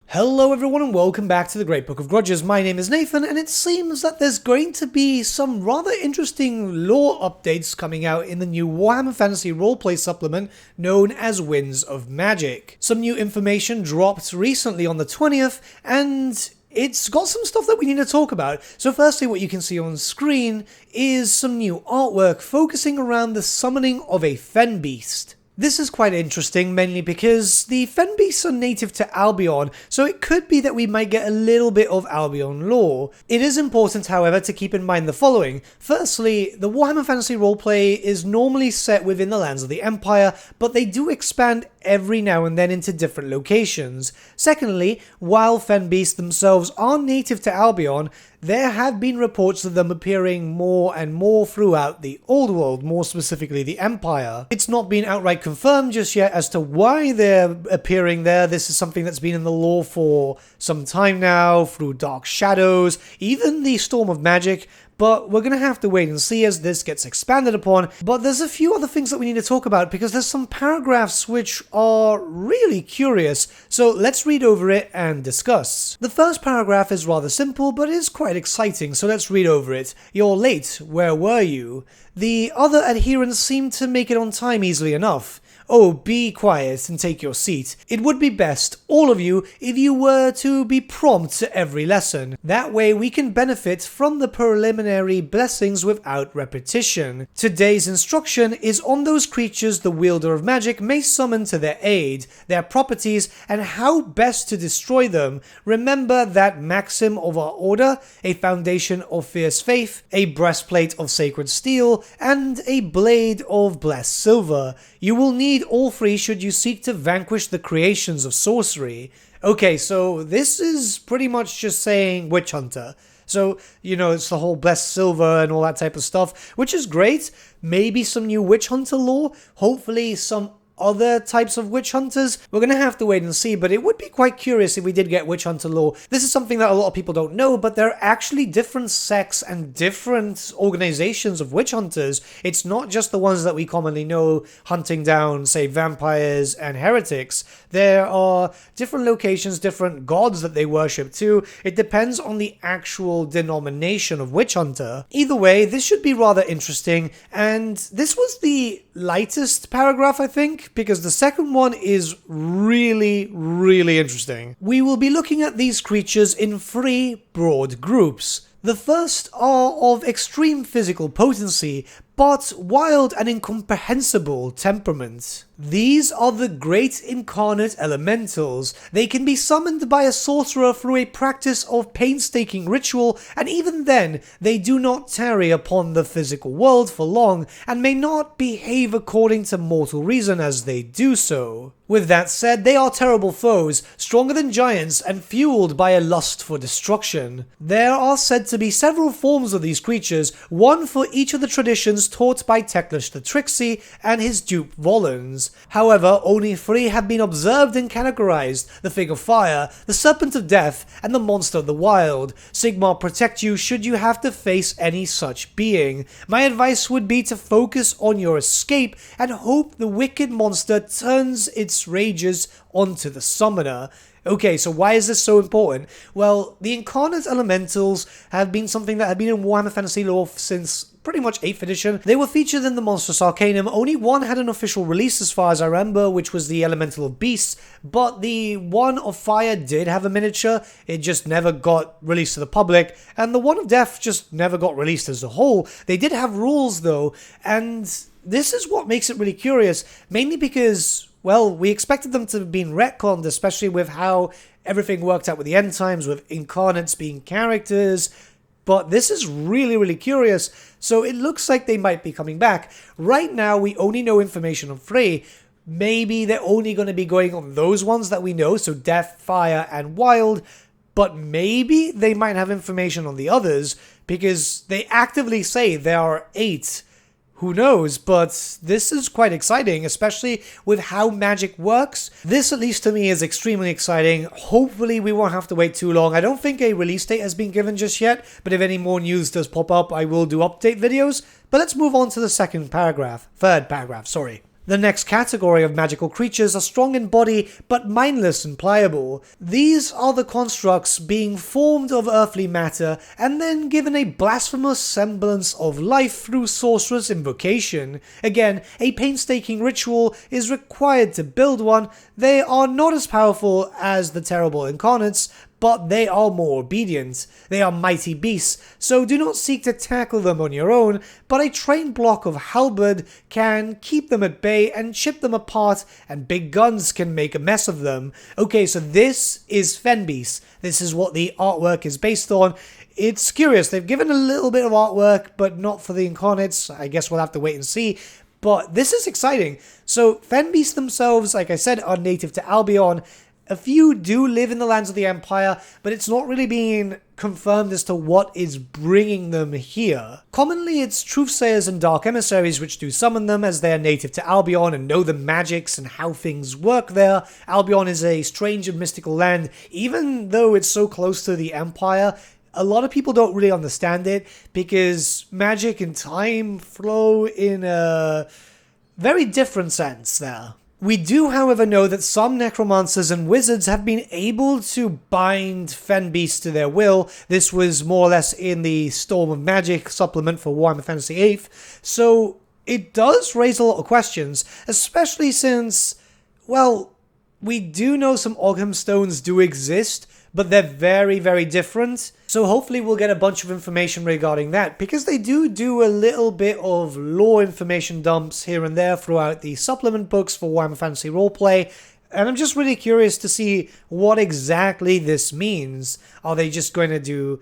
Hello everyone and welcome back to the Great Book of Grudges. My name is Nathan and it seems that there's going to be some rather interesting lore updates coming out in the new Warhammer Fantasy Roleplay supplement known as Winds of Magic. Some new information dropped recently on the 20th and it's got some stuff that we need to talk about. So firstly, what you can see on screen is some new artwork focusing around the summoning of a Fenbeast. This is quite interesting, mainly because the Fenbeasts are native to Albion, so it could be that we might get a little bit of Albion lore. It is important, however, to keep in mind the following. Firstly, the Warhammer Fantasy Roleplay is normally set within the lands of the Empire, but they do expand every now and then into different locations. Secondly, while Fenbeasts themselves are native to Albion, there have been reports of them appearing more and more throughout the Old World, more specifically the Empire. It's not been outright confirmed just yet as to why they're appearing there. This is something that's been in the lore for some time now, through Dark Shadows, even the Storm of Magic, but we're going to have to wait and see as this gets expanded upon. But there's a few other things that we need to talk about because there's some paragraphs which are really curious, so let's read over it and discuss. The first paragraph is rather simple but is quite exciting, so let's read over it. You're late, where were you? The other adherents seem to make it on time easily enough. Oh, be quiet and take your seat. It would be best, all of you, if you were to be prompt to every lesson. That way we can benefit from the preliminary blessings without repetition. Today's instruction is on those creatures the wielder of magic may summon to their aid, their properties, and how best to destroy them. Remember that maxim of our order, a foundation of fierce faith, a breastplate of sacred steel, and a blade of blessed silver. You will need all three should you seek to vanquish the creations of sorcery. Okay, so this is pretty much just saying witch hunter. So, you know, it's the whole blessed silver and all that type of stuff, which is great. Maybe some new witch hunter lore, hopefully some other types of witch hunters. We're gonna have to wait and see, but it would be quite curious if we did get witch hunter lore. This is something that a lot of people don't know, but there are actually different sects and different organizations of witch hunters. It's not just the ones that we commonly know hunting down, say, vampires and heretics. There are different locations, different gods that they worship too. It depends on the actual denomination of witch hunter. Either way, this should be rather interesting, and this was the lightest paragraph, I think, because the second one is really interesting. We will be looking at these creatures in three broad groups. The first are of extreme physical potency, but wild and incomprehensible temperament. These are the great incarnate elementals. They can be summoned by a sorcerer through a practice of painstaking ritual, and even then, they do not tarry upon the physical world for long, and may not behave according to mortal reason as they do so. With that said, they are terrible foes, stronger than giants, and fueled by a lust for destruction. There are said to be several forms of these creatures, one for each of the traditions taught by Teklish the Tricksy and his dupe Volans. However, only three have been observed and categorized: the Fig of Fire, the Serpent of Death, and the Monster of the Wild. Sigmar protect you should you have to face any such being. My advice would be to focus on your escape and hope the wicked monster turns its rages onto the summoner. Okay, so why is this so important? Well, the Incarnate Elementals have been something that had been in Warhammer Fantasy lore since pretty much 8th edition. They were featured in the Monstrous Arcanum. Only one had an official release as far as I remember, which was the Elemental of Beasts, but the one of Fire did have a miniature. It just never got released to the public, and the one of Death just never got released as a whole. They did have rules though, and this is what makes it really curious, mainly because, well, we expected them to have been retconned, especially with how everything worked out with the end times, with incarnates being characters. But this is really curious, so it looks like they might be coming back. Right now, we only know information on three. Maybe they're only going to be going on those ones that we know, so Death, Fire, and Wild. But maybe they might have information on the others, because they actively say there are 8. Who knows, but this is quite exciting, especially with how magic works. This, at least to me, is extremely exciting. Hopefully we won't have to wait too long. I don't think a release date has been given just yet, but if any more news does pop up, I will do update videos. But let's move on to the third paragraph, sorry. The next category of magical creatures are strong in body but mindless and pliable. These are the constructs being formed of earthly matter and then given a blasphemous semblance of life through sorcerer's invocation. Again, a painstaking ritual is required to build one. They are not as powerful as the terrible incarnates, but they are more obedient. They are mighty beasts, so do not seek to tackle them on your own, but a trained block of halberd can keep them at bay and chip them apart, and big guns can make a mess of them. Okay, so this is Fenbeasts. This is what the artwork is based on. It's curious, they've given a little bit of artwork, but not for the incarnates. I guess we'll have to wait and see. But this is exciting. So Fenbeasts themselves, like I said, are native to Albion. A few do live in the lands of the Empire, but it's not really being confirmed as to what is bringing them here. Commonly, it's truthsayers and dark emissaries which do summon them, as they are native to Albion and know the magics and how things work there. Albion is a strange and mystical land, even though it's so close to the Empire. A lot of people don't really understand it, because magic and time flow in a very different sense there. We do, however, know that some necromancers and wizards have been able to bind Fenbeasts to their will. This was more or less in the Storm of Magic supplement for Warhammer Fantasy 8th, so it does raise a lot of questions, especially since, well, we do know some Ogham stones do exist, but they're very, very different. So hopefully we'll get a bunch of information regarding that, because they do a little bit of lore information dumps here and there throughout the supplement books for Warhammer Fantasy Roleplay, and I'm just really curious to see what exactly this means. Are they just going to do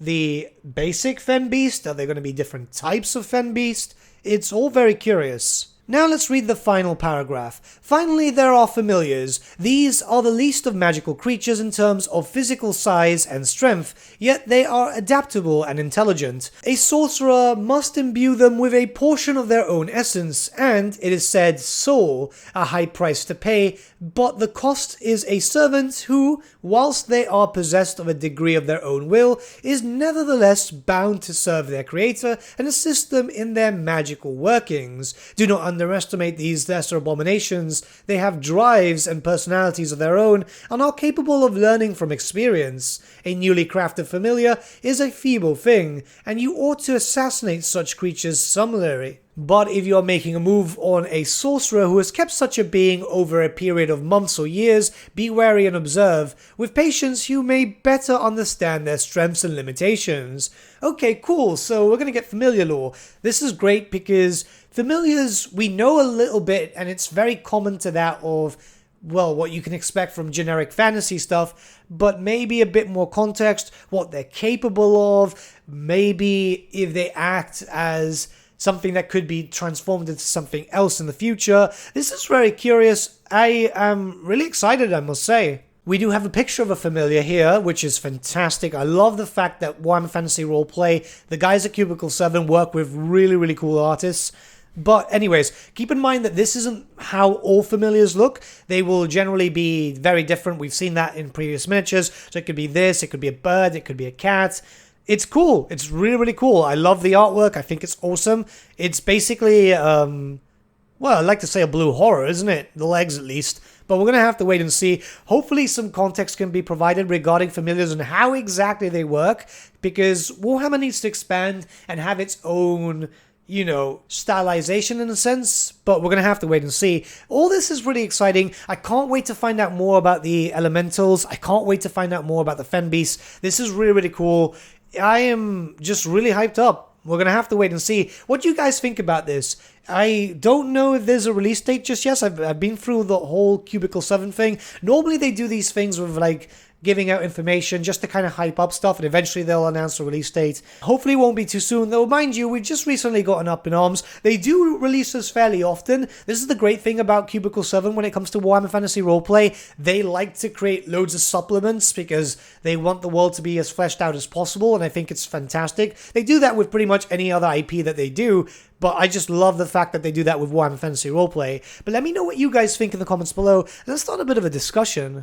the basic Fenbeast? Are they going to be different types of Fenbeast? It's all very curious. Now let's read the final paragraph. Finally, there are familiars. These are the least of magical creatures in terms of physical size and strength, yet they are adaptable and intelligent. A sorcerer must imbue them with a portion of their own essence, and, it is said, soul, a high price to pay, but the cost is a servant who, whilst they are possessed of a degree of their own will, is nevertheless bound to serve their creator and assist them in their magical workings. Do not underestimate these lesser abominations. They have drives and personalities of their own and are capable of learning from experience. A newly crafted familiar is a feeble thing, and you ought to assassinate such creatures summarily. But if you're making a move on a sorcerer who has kept such a being over a period of months or years, be wary and observe. With patience, you may better understand their strengths and limitations. Okay, cool, so we're going to get familiar lore. This is great because familiars, we know a little bit, and it's very common to that of, well, what you can expect from generic fantasy stuff, but maybe a bit more context, what they're capable of, maybe if they act as something that could be transformed into something else in the future. This is very curious. I am really excited, I must say. We do have a picture of a familiar here, which is fantastic. I love the fact that Warhammer Fantasy Roleplay, the guys at Cubicle 7 work with really, really cool artists. But anyways, keep in mind that this isn't how all familiars look. They will generally be very different. We've seen that in previous miniatures. So it could be this, it could be a bird, it could be a cat. It's cool. It's really, really cool. I love the artwork. I think it's awesome. It's basically, well, I'd like to say a blue horror, isn't it? The legs, at least. But we're going to have to wait and see. Hopefully some context can be provided regarding familiars and how exactly they work, because Warhammer needs to expand and have its own, you know, stylization in a sense, but we're going to have to wait and see. All this is really exciting. I can't wait to find out more about the elementals. I can't wait to find out more about the Fenbeasts. This is really, really cool. I am just really hyped up. We're going to have to wait and see. What do you guys think about this? I don't know if there's a release date just yet. I've been through the whole Cubicle 7 thing. Normally they do these things with like giving out information just to kind of hype up stuff, and eventually they'll announce a release date. Hopefully it won't be too soon, though. Mind you, we've just recently gotten Up in Arms. They do release this fairly often. This is the great thing about Cubicle 7 when it comes to Warhammer Fantasy Roleplay. They like to create loads of supplements because they want the world to be as fleshed out as possible, and I think it's fantastic. They do that with pretty much any other IP that they do, but I just love the fact that they do that with Warhammer Fantasy Roleplay. But let me know what you guys think in the comments below, and let's start a bit of a discussion.